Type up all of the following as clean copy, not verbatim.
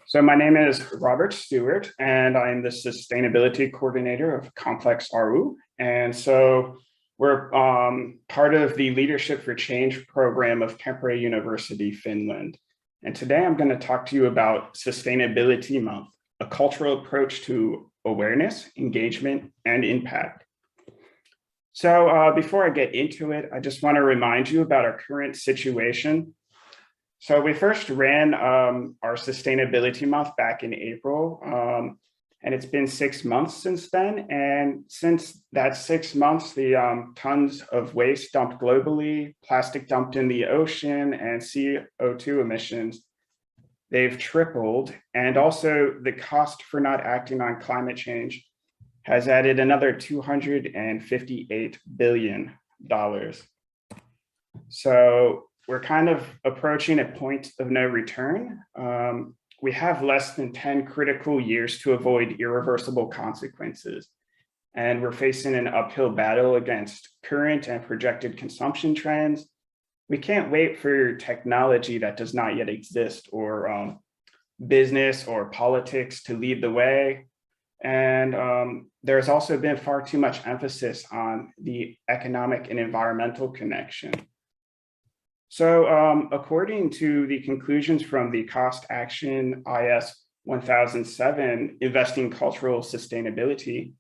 So my name is Robert Stewart, and I'm the Sustainability Coordinator of Complex RU. And so we're part of the Leadership for Change program of Tampere University, Finland. And today I'm going to talk to you about Sustainability Month, a cultural approach to awareness, engagement, and impact. So before I get into it, I just want to remind you about our current situation. So we first ran our Sustainability Month back in April, and it's been 6 months since then. And since that 6 months, the tons of waste dumped globally, plastic dumped in the ocean, and CO2 emissions, they've tripled. And also the cost for not acting on climate change has added another $258 billion. So we're kind of approaching a point of no return. We have less than 10 critical years to avoid irreversible consequences. And we're facing an uphill battle against current and projected consumption trends. We can't wait for technology that does not yet exist, or business or politics to lead the way. And there's also been far too much emphasis on the economic and environmental connection. So according to the conclusions from the Cost Action IS 1007, Investing Cultural Sustainability,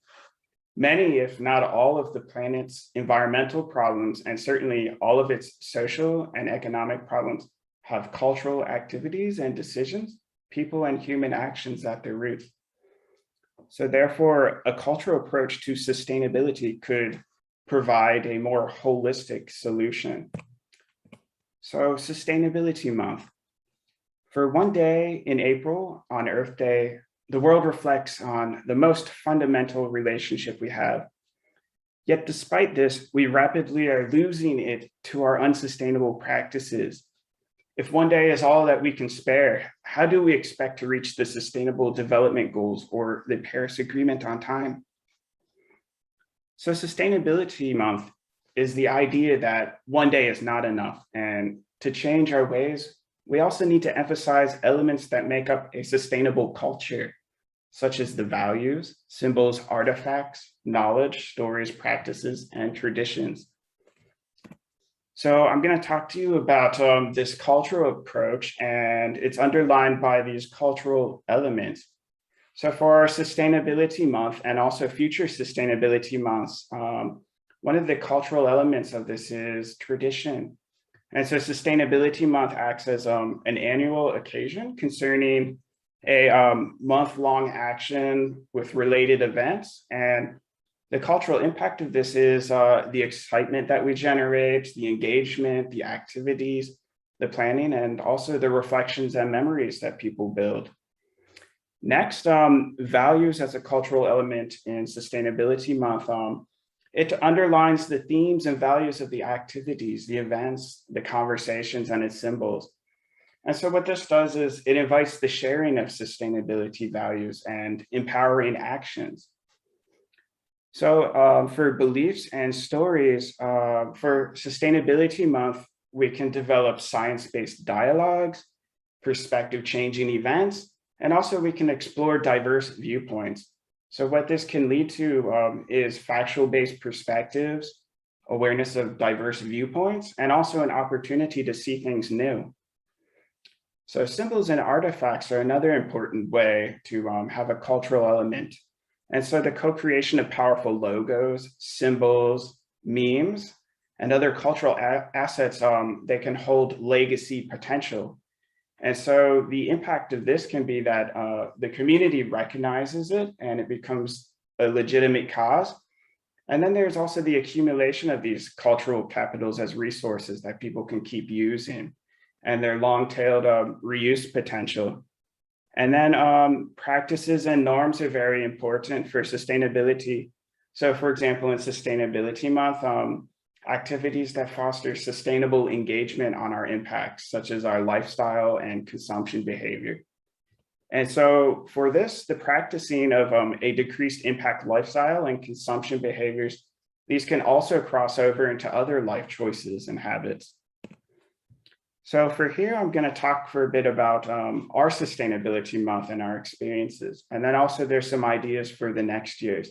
many, if not all, of the planet's environmental problems, and certainly all of its social and economic problems, have cultural activities and decisions, people and human actions at their roots. So therefore, a cultural approach to sustainability could provide a more holistic solution. So Sustainability Month. For one day in April, on Earth Day, the world reflects on the most fundamental relationship we have. Yet despite this, we rapidly are losing it to our unsustainable practices. If one day is all that we can spare, how do we expect to reach the Sustainable Development Goals or the Paris Agreement on time? So Sustainability Month is the idea that one day is not enough. And to change our ways, we also need to emphasize elements that make up a sustainable culture, such as the values, symbols, artifacts, knowledge, stories, practices, and traditions. So I'm going to talk to you about this cultural approach, and it's underlined by these cultural elements. So for our Sustainability Month and also future Sustainability Months, one of the cultural elements of this is tradition. And so Sustainability Month acts as an annual occasion concerning a month-long action with related events. And the cultural impact of this is the excitement that we generate, the engagement, the activities, the planning, and also the reflections and memories that people build. Next, values as a cultural element in Sustainability Month. It underlines the themes and values of the activities, the events, the conversations, and its symbols. And so what this does is it invites the sharing of sustainability values and empowering actions. So for beliefs and stories, for Sustainability Month, we can develop science-based dialogues, perspective-changing events, and also we can explore diverse viewpoints. So what this can lead to is factual-based perspectives, awareness of diverse viewpoints, and also an opportunity to see things new. So symbols and artifacts are another important way to have a cultural element. And so the co-creation of powerful logos, symbols, memes, and other cultural assets, they can hold legacy potential. And so the impact of this can be that the community recognizes it and it becomes a legitimate cause. And then there's also the accumulation of these cultural capitals as resources that people can keep using, and their long-tailed reuse potential. And then practices and norms are very important for sustainability. So for example, in Sustainability Month, activities that foster sustainable engagement on our impacts, such as our lifestyle and consumption behavior. And so for this, the practicing of a decreased impact lifestyle and consumption behaviors, these can also cross over into other life choices and habits. So for here, I'm going to talk for a bit about our sustainability month and our experiences. And then also there's some ideas for the next years.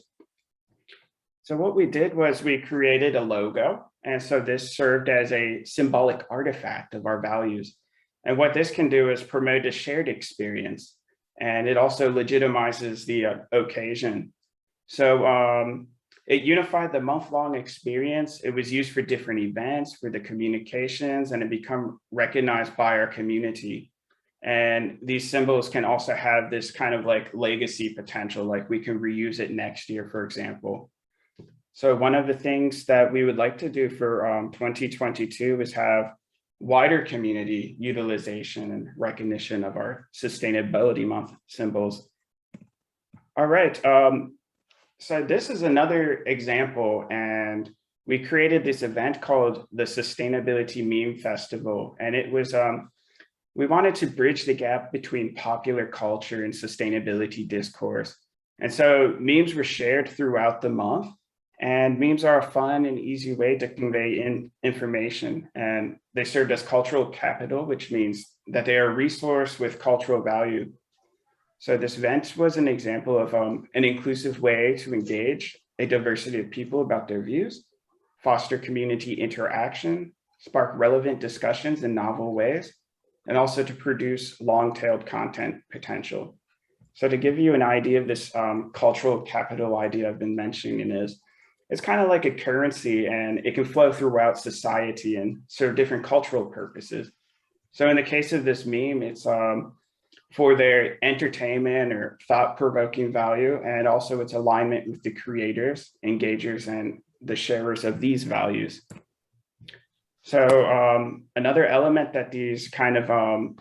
So what we did was we created a logo. And so this served as a symbolic artifact of our values. And what this can do is promote a shared experience. And it also legitimizes the occasion. So it unified the month-long experience. It was used for different events, for the communications, and it become recognized by our community. And these symbols can also have this kind of like legacy potential, like we can reuse it next year, for example. So one of the things that we would like to do for 2022 is have wider community utilization and recognition of our Sustainability Month symbols. All right, so this is another example, and we created this event called the Sustainability Meme Festival, and it was, we wanted to bridge the gap between popular culture and sustainability discourse. And so memes were shared throughout the month. And memes are a fun and easy way to convey information, and they served as cultural capital, which means that they are a resource with cultural value. So this event was an example of an inclusive way to engage a diversity of people about their views, foster community interaction, spark relevant discussions in novel ways, and also to produce long-tailed content potential. So to give you an idea of this cultural capital idea I've been mentioning is, it's kind of like a currency, and it can flow throughout society and serve different cultural purposes. So in the case of this meme, it's for their entertainment or thought-provoking value, and also its alignment with the creators, engagers, and the sharers of these values. So another element that these kind of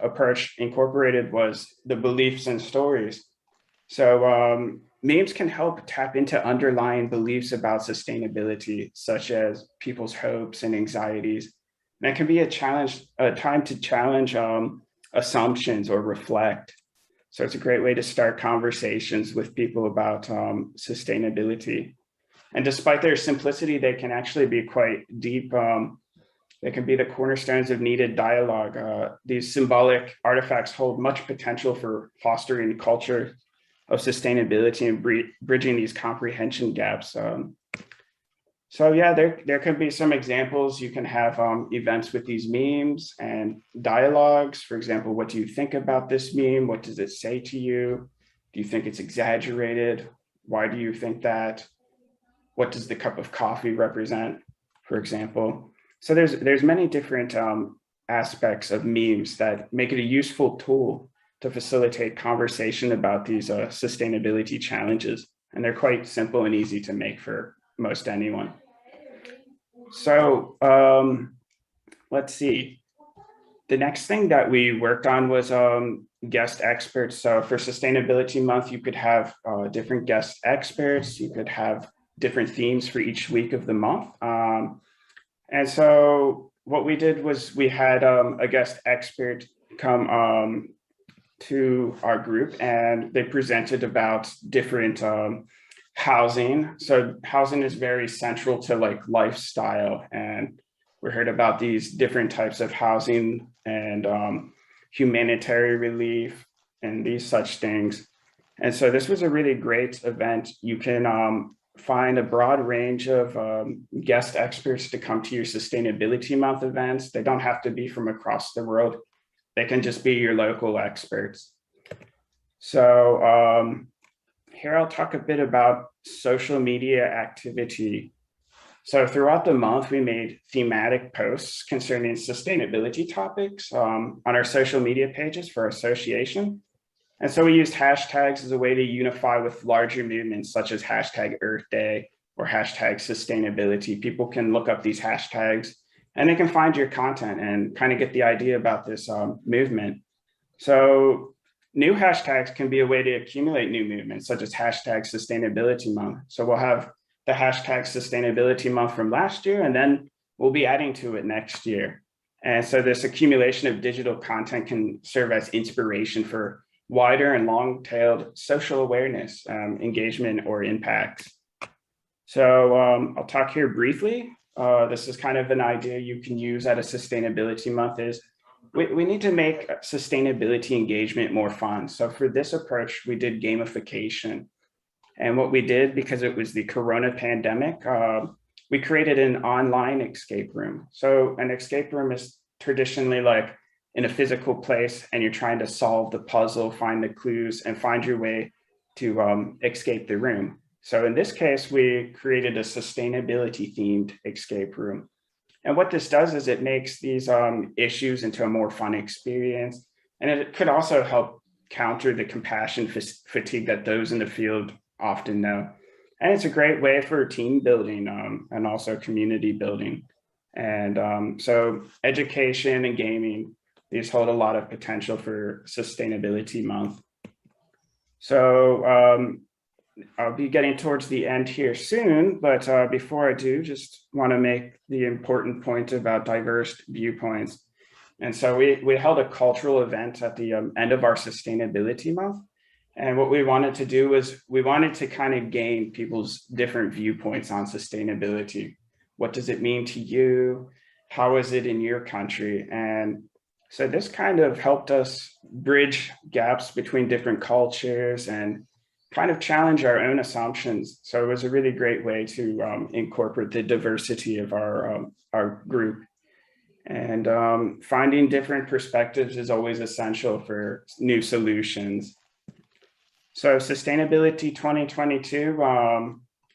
approach incorporated was the beliefs and stories. So memes can help tap into underlying beliefs about sustainability, such as people's hopes and anxieties. And it can be a time to challenge assumptions or reflect. So it's a great way to start conversations with people about sustainability. And despite their simplicity, they can actually be quite deep. They can be the cornerstones of needed dialogue. These symbolic artifacts hold much potential for fostering culture of sustainability and bridging these comprehension gaps. So yeah, there could be some examples. You can have events with these memes and dialogues. For example, what do you think about this meme? What does it say to you? Do you think it's exaggerated? Why do you think that? What does the cup of coffee represent, for example? So there's many different aspects of memes that make it a useful tool to facilitate conversation about these sustainability challenges. And they're quite simple and easy to make for most anyone. So let's see. The next thing that we worked on was guest experts. So for Sustainability Month, you could have different guest experts. You could have different themes for each week of the month. And so what we did was we had a guest expert come to our group, and they presented about different housing. So housing is very central to like lifestyle, and we heard about these different types of housing and humanitarian relief and these such things. And so this was a really great event. You can find a broad range of guest experts to come to your Sustainability Month events. They don't have to be from across the world. They can just be your local experts. So here I'll talk a bit about social media activity. So throughout the month, we made thematic posts concerning sustainability topics on our social media pages for our association. And so we used hashtags as a way to unify with larger movements such as hashtag Earth Day or hashtag sustainability. People can look up these hashtags and they can find your content and kind of get the idea about this movement. So new hashtags can be a way to accumulate new movements, such as hashtag Sustainability Month. So we'll have the hashtag Sustainability Month from last year, and then we'll be adding to it next year. And so this accumulation of digital content can serve as inspiration for wider and long-tailed social awareness, engagement, or impact. So I'll talk here briefly. This is kind of an idea you can use at a Sustainability Month is we need to make sustainability engagement more fun. So for this approach, we did gamification. And what we did, because it was the Corona pandemic, we created an online escape room. So an escape room is traditionally like in a physical place, and you're trying to solve the puzzle, find the clues, and find your way to escape the room. So in this case, we created a sustainability themed escape room. And what this does is it makes these issues into a more fun experience. And it could also help counter the compassion fatigue that those in the field often know. And it's a great way for team building and also community building. And so education and gaming, these hold a lot of potential for Sustainability Month. So I'll be getting towards the end here soon, but before I do, just want to make the important point about diverse viewpoints. And so we held a cultural event at the end of our Sustainability Month. And what we wanted to do was we wanted to kind of gain people's different viewpoints on sustainability. What does it mean to you? How is it in your country? And so this kind of helped us bridge gaps between different cultures and kind of challenge our own assumptions. So it was a really great way to incorporate the diversity of our group. And finding different perspectives is always essential for new solutions. So Sustainability 2022,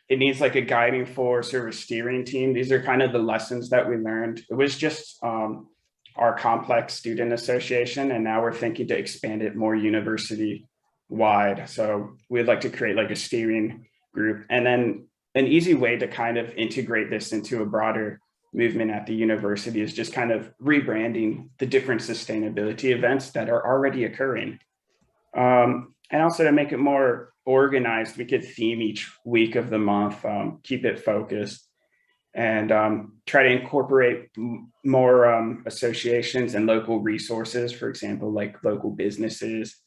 it needs like a guiding force or a steering team. These are kind of the lessons that we learned. It was just our complex student association, and now we're thinking to expand it more university wide. So we'd like to create like a steering group, and then an easy way to kind of integrate this into a broader movement at the university is just kind of rebranding the different sustainability events that are already occurring. And also to make it more organized, we could theme each week of the month, keep it focused, and try to incorporate more associations and local resources, for example, like local businesses.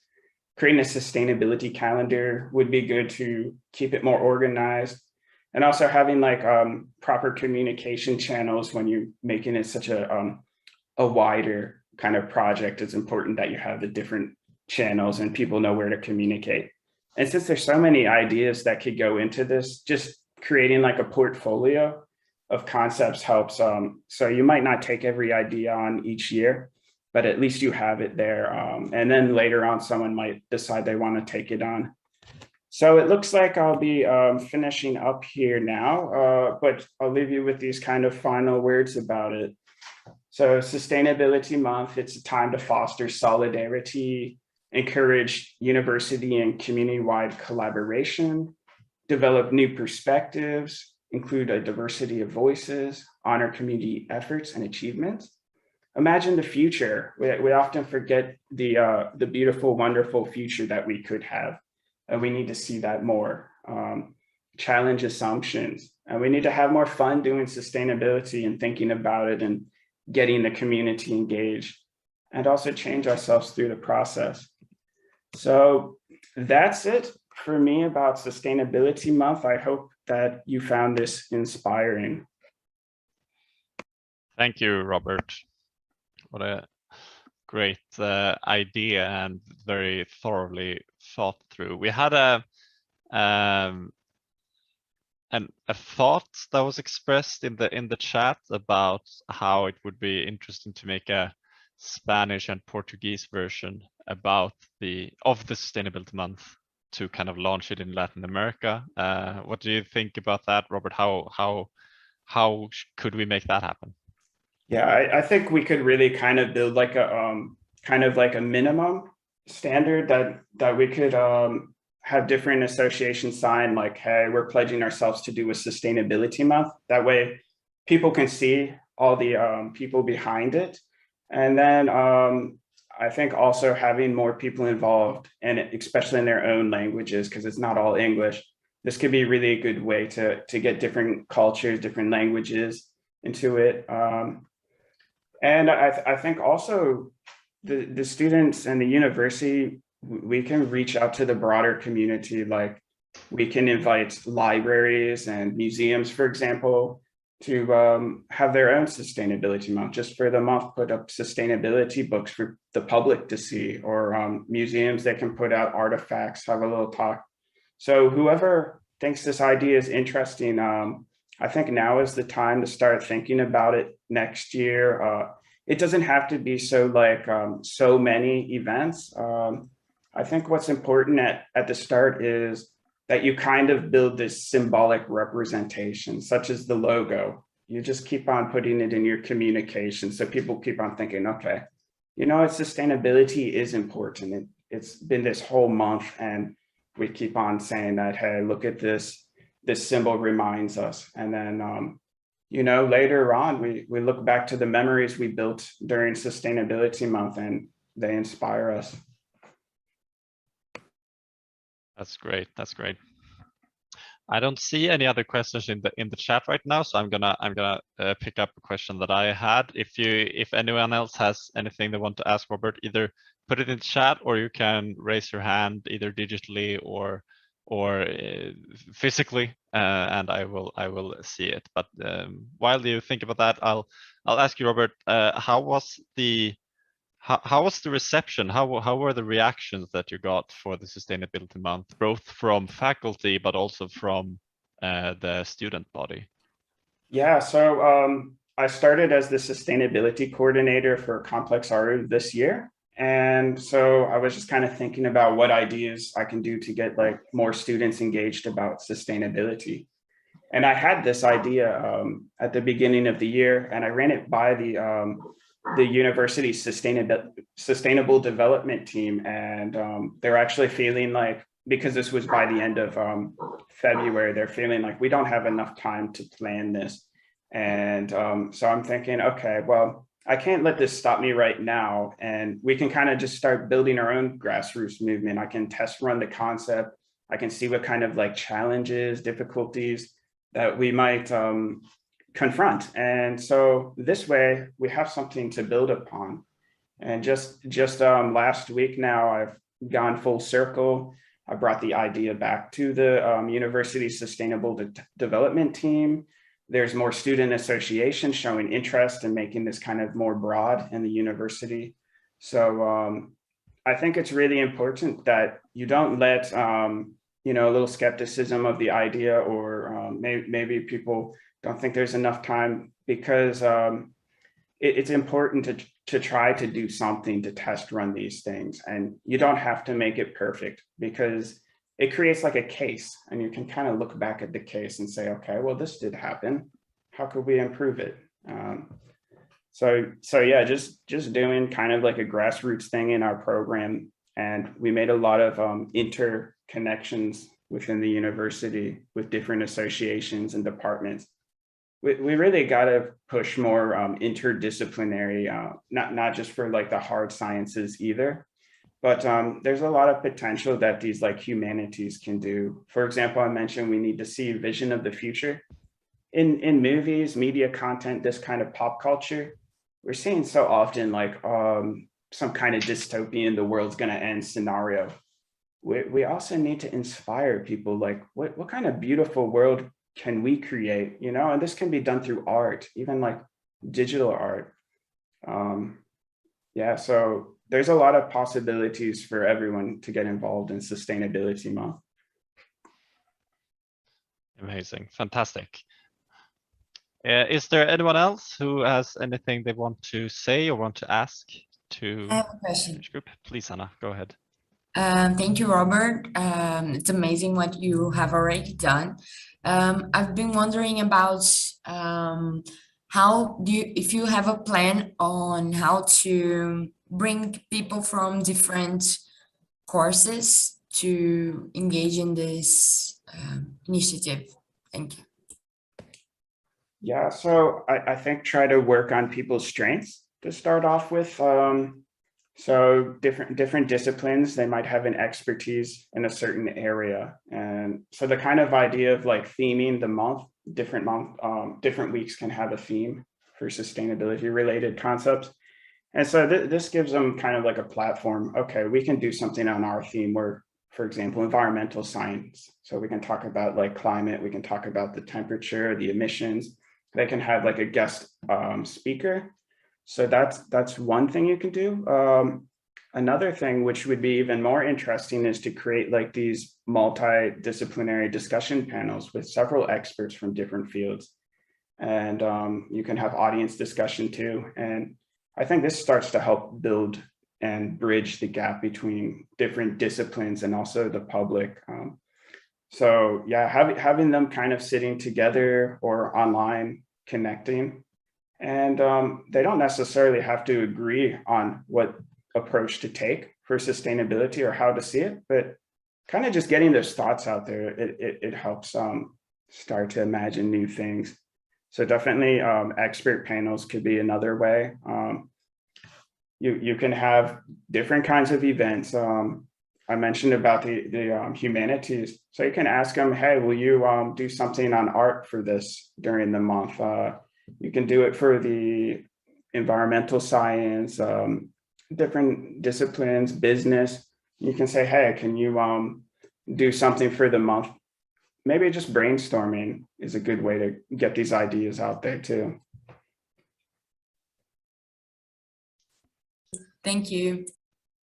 Creating a sustainability calendar would be good to keep it more organized. And also having like proper communication channels when you're making it such a wider kind of project. It's important that you have the different channels and people know where to communicate. And since there's so many ideas that could go into this, just creating like a portfolio of concepts helps. So you might not take every idea on each year, but at least you have it there. And then later on, someone might decide they want to take it on. So it looks like I'll be finishing up here now, but I'll leave you with these kind of final words about it. So Sustainability Month, it's a time to foster solidarity, encourage university and community-wide collaboration, develop new perspectives, include a diversity of voices, honor community efforts and achievements. Imagine the future. We often forget the beautiful, wonderful future that we could have. And we need to see that more. Challenge assumptions. And we need to have more fun doing sustainability and thinking about it and getting the community engaged, and also change ourselves through the process. So that's it for me about Sustainability Month. I hope that you found this inspiring. Thank you, Robert. What a great idea and very thoroughly thought through. We had a thought that was expressed in the chat about how it would be interesting to make a Spanish and Portuguese version about the Sustainability Month to kind of launch it in Latin America. What do you think about that, Robert? How could we make that happen? Yeah, I think we could really kind of build like a minimum standard that we could have different associations sign, like, hey, we're pledging ourselves to do a Sustainability Month. That way people can see all the people behind it. And then I think also having more people involved, and especially in their own languages, because it's not all English. This could be really a good way to get different cultures, different languages into it. And I think also the students and the university, we can reach out to the broader community. Like we can invite libraries and museums, for example, to have their own sustainability month. Just for the month, put up sustainability books for the public to see, or museums that can put out artifacts, have a little talk. So whoever thinks this idea is interesting, I think now is the time to start thinking about it next year. It doesn't have to be so many events. I think what's important at the start is that you kind of build this symbolic representation, such as the logo. You just keep on putting it in your communication, so people keep on thinking, okay, sustainability is important. It's been this whole month, and we keep on saying that, hey, look at this symbol reminds us. And then later on, we look back to the memories we built during Sustainability Month, and they inspire us. That's great. That's great. I don't see any other questions in the chat right now, so I'm gonna pick up a question that I had. If anyone else has anything they want to ask Robert, either put it in chat, or you can raise your hand either digitally or physically, and I will see it. But while you think about that, I'll ask you, Robert, how was the reception? How were the reactions that you got for the Sustainability Month, both from faculty but also from the student body? Yeah, so I started as the sustainability coordinator for Complex Aru this year. And so I was just kind of thinking about what ideas I can do to get more students engaged about sustainability. And I had this idea at the beginning of the year, and I ran it by the university sustainable development team. And they're actually feeling because this was by the end of February, they're feeling like we don't have enough time to plan this. And so I'm thinking, okay, well, I can't let this stop me right now. And we can kind of just start building our own grassroots movement. I can test run the concept. I can see what kind of challenges, difficulties that we might confront. And so this way we have something to build upon. And just last week now, I've gone full circle. I brought the idea back to the university sustainable development team. There's more student associations showing interest in making this kind of more broad in the university. So I think it's really important that you don't let a little skepticism of the idea, or maybe people don't think there's enough time, because it's important to try to do something to test run these things. And you don't have to make it perfect, because it creates a case, and you can kind of look back at the case and say, okay, well, this did happen. How could we improve it? So yeah, just doing kind of a grassroots thing in our program. And we made a lot of interconnections within the university with different associations and departments. We really got to push more interdisciplinary, not just for the hard sciences either, but there's a lot of potential that these humanities can do. For example, I mentioned we need to see a vision of the future. In movies, media content, this kind of pop culture, we're seeing so often some kind of dystopian, the world's going to end scenario. We also need to inspire people, what kind of beautiful world can we create, and this can be done through art, even digital art. Yeah, so there's a lot of possibilities for everyone to get involved in Sustainability Month. Amazing, fantastic. Is there anyone else who has anything they want to say or want to ask to I have a question. group? Please, Anna, go ahead. Thank you, Robert. It's amazing what you have already done. I've been wondering about if you have a plan on how to bring people from different courses to engage in this initiative. Thank you. Yeah, so I think try to work on people's strengths to start off with. So different disciplines, they might have an expertise in a certain area. And so the kind of idea of theming the month, different weeks can have a theme for sustainability related concepts. And so this gives them kind of a platform. Okay, we can do something on our theme where, for example, environmental science. So we can talk about climate, we can talk about the temperature, the emissions. they can have like a guest speaker. So that's one thing you can do. Another thing, which would be even more interesting, is to create like these multidisciplinary discussion panels with several experts from different fields. And you can have audience discussion too. And I think this starts to help build and bridge the gap between different disciplines and also the public. So yeah, having them kind of sitting together or online connecting, and they don't necessarily have to agree on what approach to take for sustainability or how to see it, but kind of just getting those thoughts out there, it helps start to imagine new things. So definitely expert panels could be another way. You can have different kinds of events. I mentioned about the humanities. So you can ask them, hey, will you do something on art for this during the month? You can do it for the environmental science, different disciplines, business. You can say, hey, can you do something for the month? Maybe just brainstorming is a good way to get these ideas out there too. Thank you.